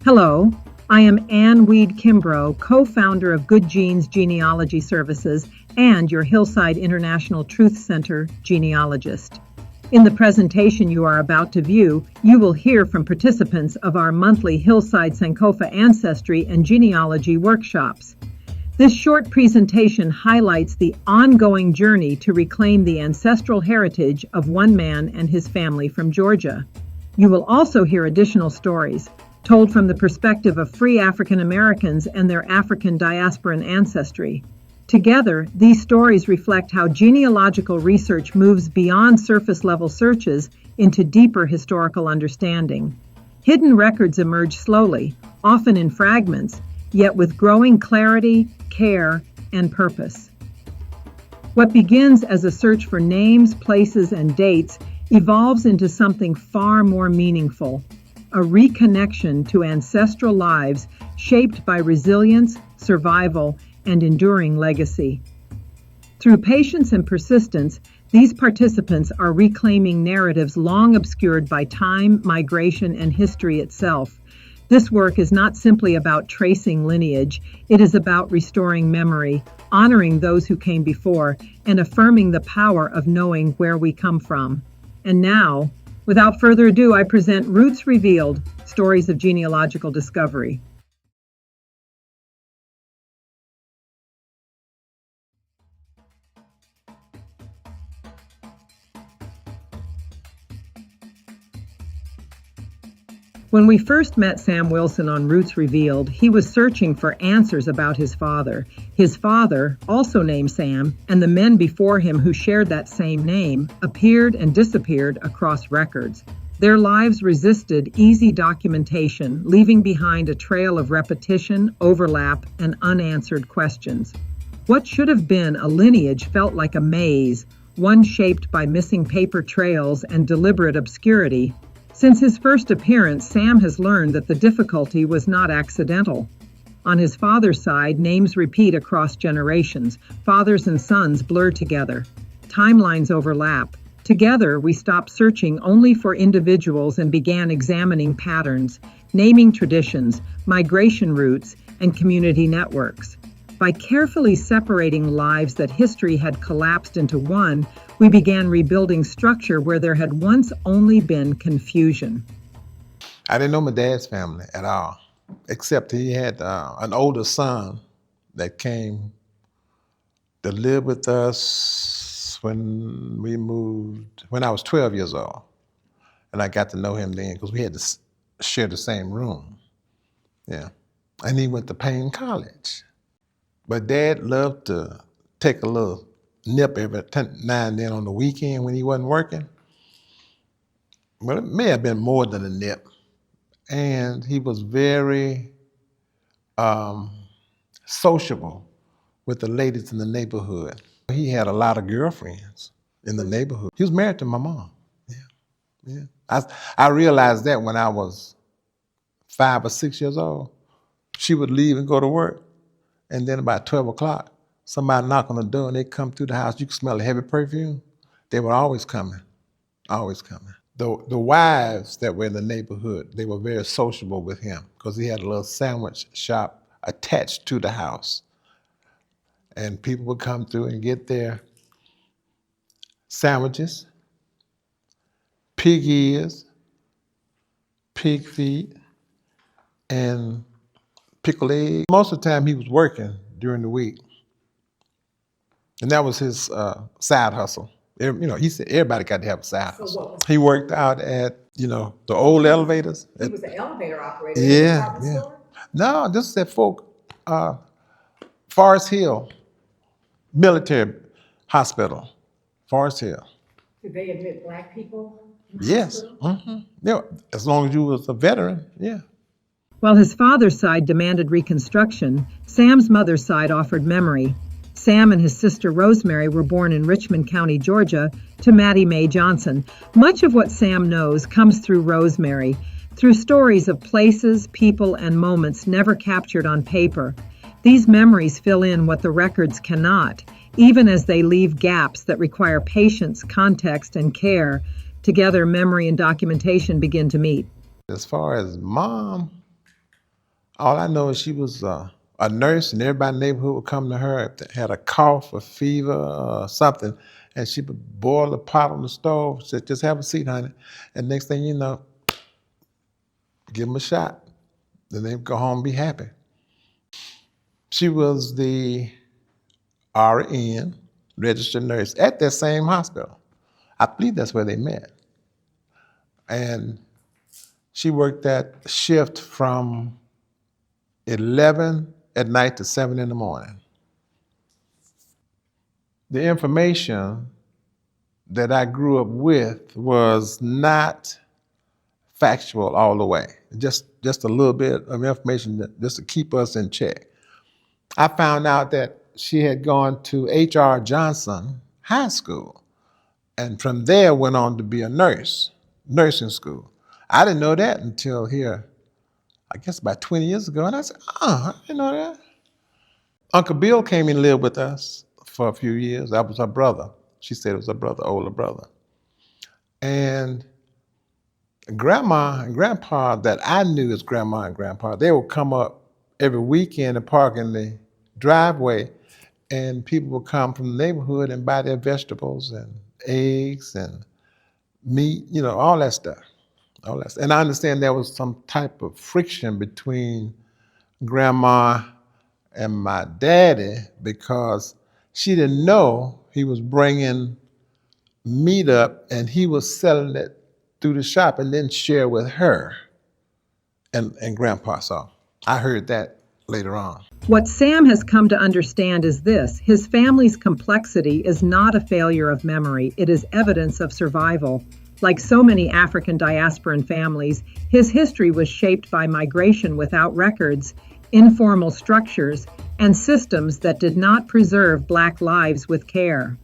Hello, I am Ann Weed Kimbrough, co-founder of Good Genes Genealogy Services and your Hillside International Truth Center genealogist. In the presentation you are about to view, you will hear from participants of our monthly Hillside Sankofa Ancestry and Genealogy workshops. This short presentation highlights the ongoing journey to reclaim the ancestral heritage of one man and his family from Georgia. You will also hear additional stories, told from the perspective of free African Americans and their African diasporan ancestry. Together, these stories reflect how genealogical research moves beyond surface-level searches into deeper historical understanding. Hidden records emerge slowly, often in fragments, yet with growing clarity, care, and purpose. What begins as a search for names, places, and dates evolves into something far more meaningful: a reconnection to ancestral lives shaped by resilience, survival, and enduring legacy. Through patience and persistence, these participants are reclaiming narratives long obscured by time, migration, and history itself. This work is not simply about tracing lineage, it is about restoring memory, honoring those who came before, and affirming the power of knowing where we come from. And now, without further ado, I present Roots Revealed, Stories of Genealogical Discovery. When we first met Sam Wilson on Roots Revealed, he was searching for answers about his father. His father, also named Sam, and the men before him who shared that same name, appeared and disappeared across records. Their lives resisted easy documentation, leaving behind a trail of repetition, overlap, and unanswered questions. What should have been a lineage felt like a maze, one shaped by missing paper trails and deliberate obscurity. Since his first appearance, Sam has learned that the difficulty was not accidental. On his father's side, names repeat across generations. Fathers and sons blur together. Timelines overlap. Together, we stopped searching only for individuals and began examining patterns, naming traditions, migration routes, and community networks. By carefully separating lives that history had collapsed into one, we began rebuilding structure where there had once only been confusion. I didn't know my dad's family at all, except he had an older son that came to live with us when we moved, when I was 12 years old. And I got to know him then because we had to share the same room. Yeah. And he went to Payne College. But Dad loved to take a little nip every now and then on the weekend when he wasn't working. But it may have been more than a nip. And he was very sociable with the ladies in the neighborhood. He had a lot of girlfriends in the neighborhood. He was married to my mom. Yeah. I realized that when I was 5 or 6 years old. She would leave and go to work. And then about 12 o'clock, somebody knock on the door and they come through the house. You could smell a heavy perfume. They were always coming, always coming. The wives that were in the neighborhood, they were very sociable with him because he had a little sandwich shop attached to the house. And people would come through and get their sandwiches, pig ears, pig feet, and pickled eggs. Most of the time he was working during the week. And that was his side hustle. He said everybody got to have a side hustle. He worked out at, the old elevators. He was the elevator operator in the department store? No, this is at Forest Hill Military Hospital, Forest Hill. Did they admit Black people? Yes. Mm-hmm. Yeah, as long as you was a veteran, yeah. While his father's side demanded reconstruction, Sam's mother's side offered memory. Sam and his sister Rosemary were born in Richmond County, Georgia, to Mattie Mae Johnson. Much of what Sam knows comes through Rosemary, through stories of places, people, and moments never captured on paper. These memories fill in what the records cannot, even as they leave gaps that require patience, context, and care. Together, memory and documentation begin to meet. As far as Mom, All I know is she was a nurse, and everybody in the neighborhood would come to her if they had a cough or fever or something, and she would boil a pot on the stove. Said, "Just have a seat, honey." And next thing you know, give them a shot. Then they'd go home and be happy. She was the RN, registered nurse, at that same hospital. I believe that's where they met. And she worked that shift from 11 at night to 7 in the morning. The information that I grew up with was not factual all the way. Just a little bit of information just to keep us in check. I found out that she had gone to H.R. Johnson High School, and from there went on to be a nurse, nursing school. I didn't know that until here, I guess about 20 years ago, and I said, I didn't know that. Uncle Bill came and lived with us for a few years. That was her brother. She said it was her brother, older brother. And grandma and grandpa that I knew as grandma and grandpa, they would come up every weekend and park in the driveway, and people would come from the neighborhood and buy their vegetables and eggs and meat, all that stuff. All that stuff. And I understand there was some type of friction between grandma and my daddy because she didn't know he was bringing meat up and he was selling it through the shop and then share with her and grandpa. So I heard that later on. What Sam has come to understand is this: his family's complexity is not a failure of memory, it is evidence of survival. Like so many African diasporan families, his history was shaped by migration without records, informal structures, and systems that did not preserve Black lives with care.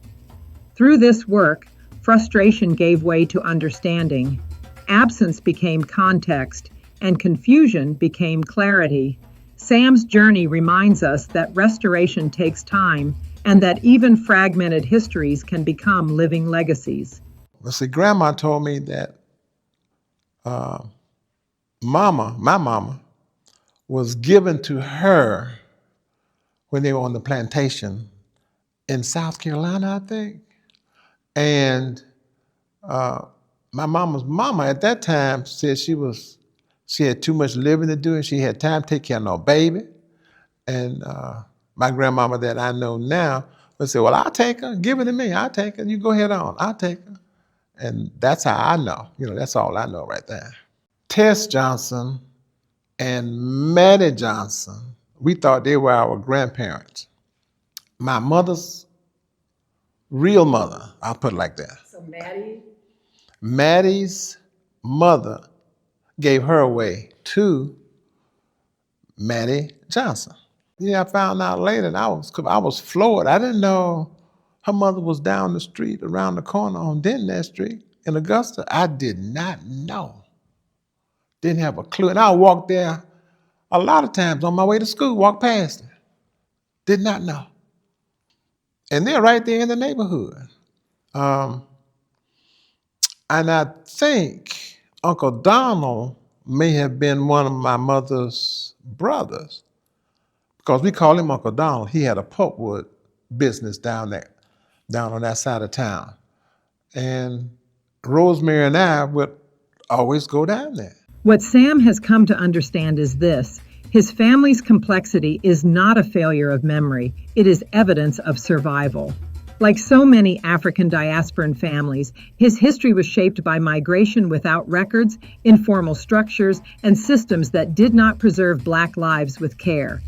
Through this work, frustration gave way to understanding, absence became context, and confusion became clarity. Sam's journey reminds us that restoration takes time and that even fragmented histories can become living legacies. Well, see, Grandma told me that my mama, was given to her when they were on the plantation in South Carolina, I think. And my mama's mama at that time said she had too much living to do and she had time to take care of no baby. And my grandmama that I know now would say, "Well, I'll take her, give her to me, I'll take her, you go ahead on, I'll take her." And that's how I know, that's all I know right there. Tess Johnson and Maddie Johnson, we thought they were our grandparents. My mother's real mother, I'll put it like that. So Maddie's mother gave her away to Maddie Johnson. Yeah, I found out later, and I was floored. I didn't know her mother was down the street, around the corner on Denton Street in Augusta. I did not know. Didn't have a clue. And I walked there a lot of times on my way to school, walked past it. Did not know. And they're right there in the neighborhood. And I think Uncle Donald may have been one of my mother's brothers because we call him Uncle Donald. He had a pulpwood business down on that side of town. And Rosemary and I would always go down there. What Sam has come to understand is this: his family's complexity is not a failure of memory, it is evidence of survival. Like so many African diasporan families, his history was shaped by migration without records, informal structures, and systems that did not preserve Black lives with care.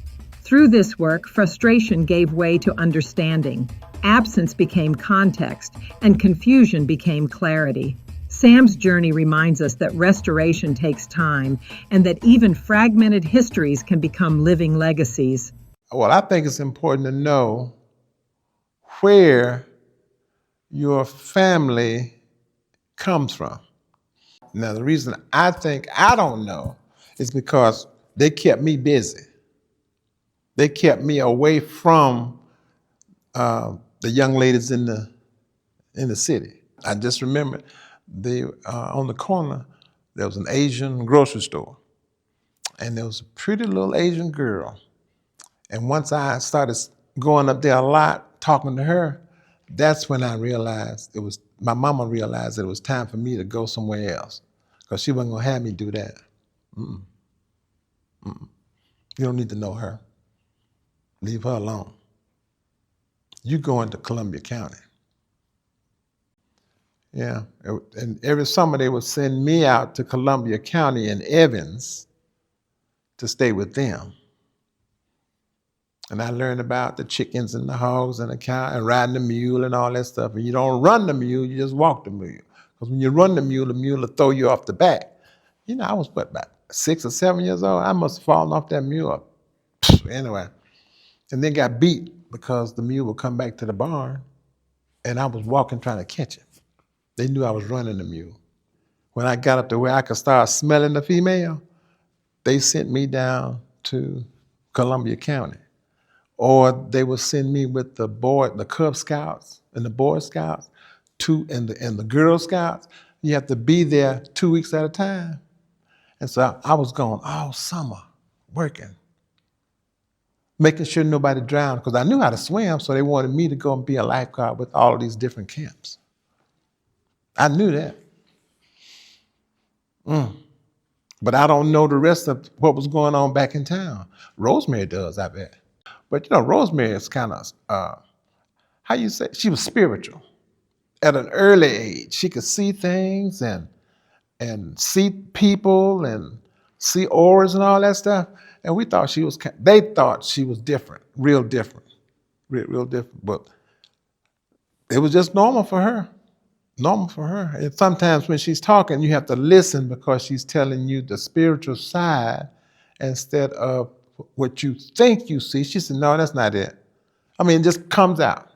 Through this work, frustration gave way to understanding, absence became context, and confusion became clarity. Sam's journey reminds us that restoration takes time and that even fragmented histories can become living legacies. Well, I think it's important to know where your family comes from. Now, the reason I think I don't know is because they kept me busy. They kept me away from the young ladies in the city. I just remember on the corner, there was an Asian grocery store. and there was a pretty little Asian girl. And once I started going up there a lot, talking to her, that's when I realized my mama realized that it was time for me to go somewhere else, because she wasn't gonna have me do that. Mm-mm. Mm-mm. You don't need to know her. Leave her alone. You go into Columbia County. Yeah, and every summer they would send me out to Columbia County in Evans to stay with them. And I learned about the chickens and the hogs and the cow and riding the mule and all that stuff. And you don't run the mule, you just walk the mule. Because when you run the mule will throw you off the back. You know, I was about 6 or 7 years old. I must have fallen off that mule. Anyway, and then got beat because the mule would come back to the barn and I was walking trying to catch it. They knew I was running the mule. When I got up to where I could start smelling the female, they sent me down to Columbia County. Or they would send me with the Cub Scouts and the Boy Scouts, and the Girl Scouts. You have to be there 2 weeks at a time. And so I was gone all summer working, making sure nobody drowned, because I knew how to swim, so they wanted me to go and be a lifeguard with all of these different camps. I knew that. But I don't know the rest of what was going on back in town. Rosemary does, I bet. But you know, Rosemary is kind of, how you say, she was spiritual. At an early age, she could see things and see people and see auras and all that stuff. And they thought she was different, real different, real different. But it was just normal for her. Normal for her. And sometimes when she's talking, you have to listen because she's telling you the spiritual side instead of what you think you see. She said, no, that's not it. I mean, it just comes out.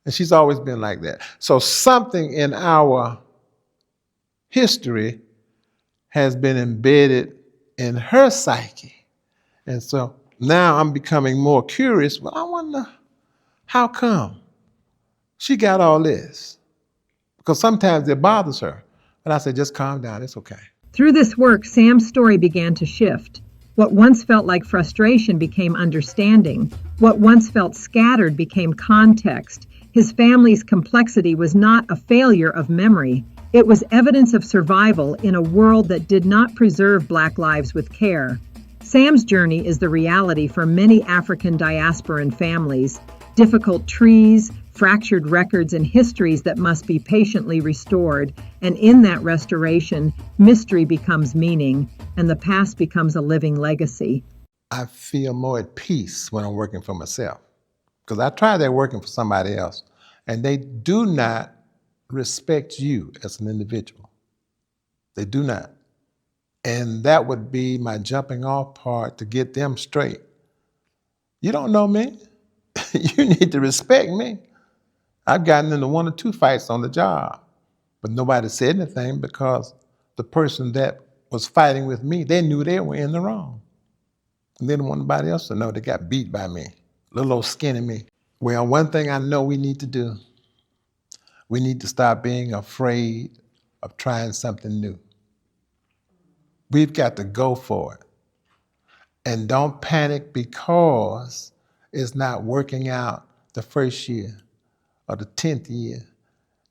And she's always been like that. So something in our history has been embedded in her psyche. And so now I'm becoming more curious. Well, I wonder, how come she got all this? Because sometimes it bothers her. But I said, just calm down, it's okay. Through this work, Sam's story began to shift. What once felt like frustration became understanding. What once felt scattered became context. His family's complexity was not a failure of memory. It was evidence of survival in a world that did not preserve Black lives with care. Sam's journey is the reality for many African diasporan families. Difficult trees, fractured records, and histories that must be patiently restored. And in that restoration, mystery becomes meaning, and the past becomes a living legacy. I feel more at peace when I'm working for myself, because I tried that working for somebody else, and they do not respect you as an individual. They do not. And that would be my jumping off part to get them straight. You don't know me. You need to respect me. I've gotten into 1 or 2 fights on the job, but nobody said anything because the person that was fighting with me, they knew they were in the wrong. And they didn't want nobody else to know they got beat by me, little old skinny me. Well, one thing I know we need to do, we need to stop being afraid of trying something new. We've got to go for it. And don't panic because it's not working out the first year or the 10th year.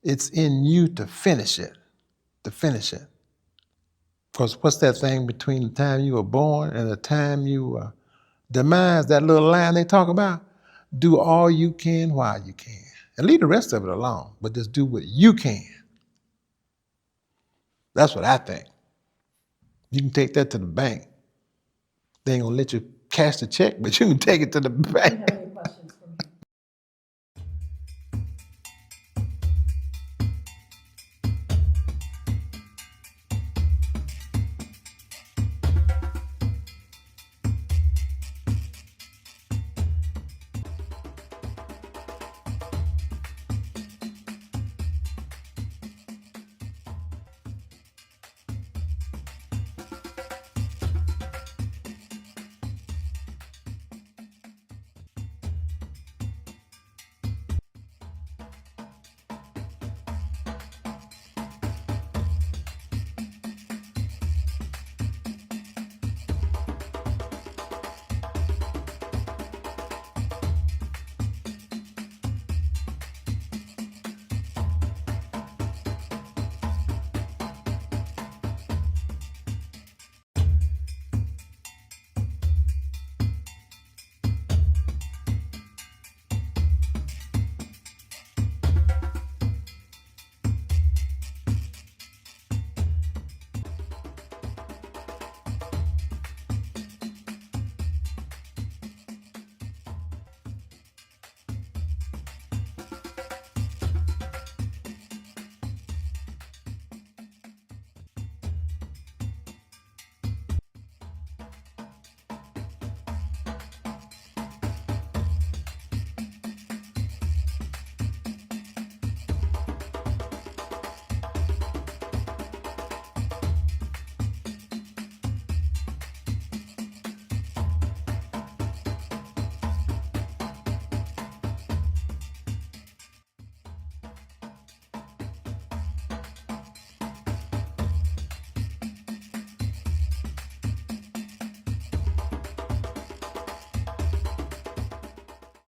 It's in you to finish it, Because what's that thing between the time you were born and the time you were demised, that little line they talk about? Do all you can while you can. And leave the rest of it alone, but just do what you can. That's what I think. You can take that to the bank. They ain't gonna let you cash the check, but you can take it to the bank.